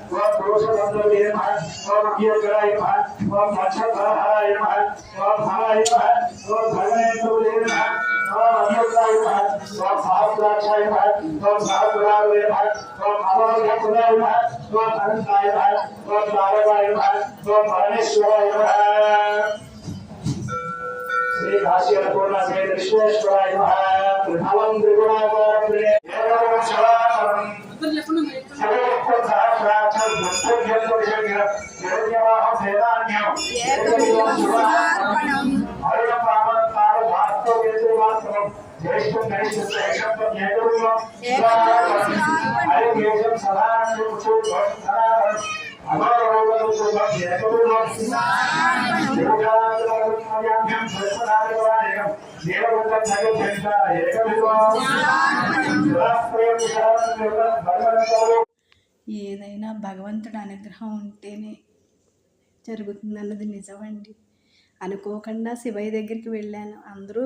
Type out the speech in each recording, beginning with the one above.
ओम पुरुषबंधवे नमः ओम कीर्तनाय नमः ओम मच्छराय नमः ओम भाय नमः ओम भगवते नमः ओम अमृताय नमः ओम भास्कराय नमः ओम भास्कराय नमः ओम अमरनाथाय नमः ओम अनंताय नमः ओम नारायणाय नमः ओम परमेश्वराय नमः श्री भाष्य पूर्ण से विश्वेश्वराय नमः प्रथमं त्रिगुणाकारं एवं शरणं ఏదైనా భగవంతుడి అనుగ్రహం ఉంటేనే జరుగుతుందన్నది నిజమండి. అనుకోకుండా శివయ్య దగ్గరికి వెళ్ళాను. అందరూ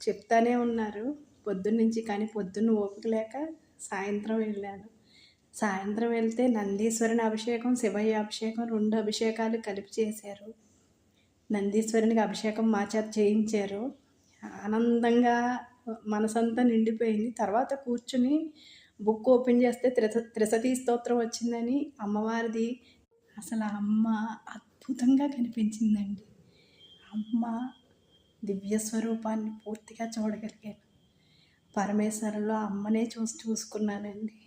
చెప్తానే ఉన్నారు పొద్దున్నుంచి, కానీ పొద్దున్న ఓపిక లేక సాయంత్రం వెళ్ళాను. సాయంత్రం వెళ్తే నందీశ్వరుని అభిషేకం, శివయ్య అభిషేకం 2 అభిషేకాలు కలిపి చేశారు. నందీశ్వరునికి అభిషేకం మా చేత చేయించారు. ఆనందంగా మనసంతా నిండిపోయింది. తర్వాత కూర్చుని బుక్ ఓపెన్ చేస్తే త్రిశతీ స్తోత్రం వచ్చిందని అమ్మవారిది. అసలు ఆ అమ్మ అద్భుతంగా కనిపించిందండి. అమ్మ దివ్య స్వరూపాన్ని పూర్తిగా చూడగలిగాను. పరమేశ్వరంలో అమ్మనే చూసుకున్నానండి.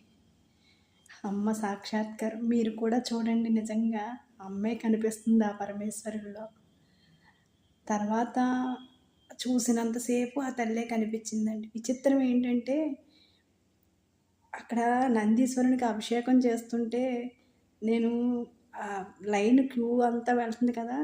అమ్మ సాక్షాత్కారం మీరు కూడా చూడండి. నిజంగా అమ్మే కనిపిస్తుంది ఆ పరమేశ్వరుల్లో. తర్వాత చూసినంతసేపు ఆ తల్లే కనిపించిందండి. విచిత్రం ఏంటంటే అక్కడ నందీశ్వరునికి అభిషేకం చేస్తుంటే నేను లైన్ క్యూ అంతా వెళ్తుంది కదా,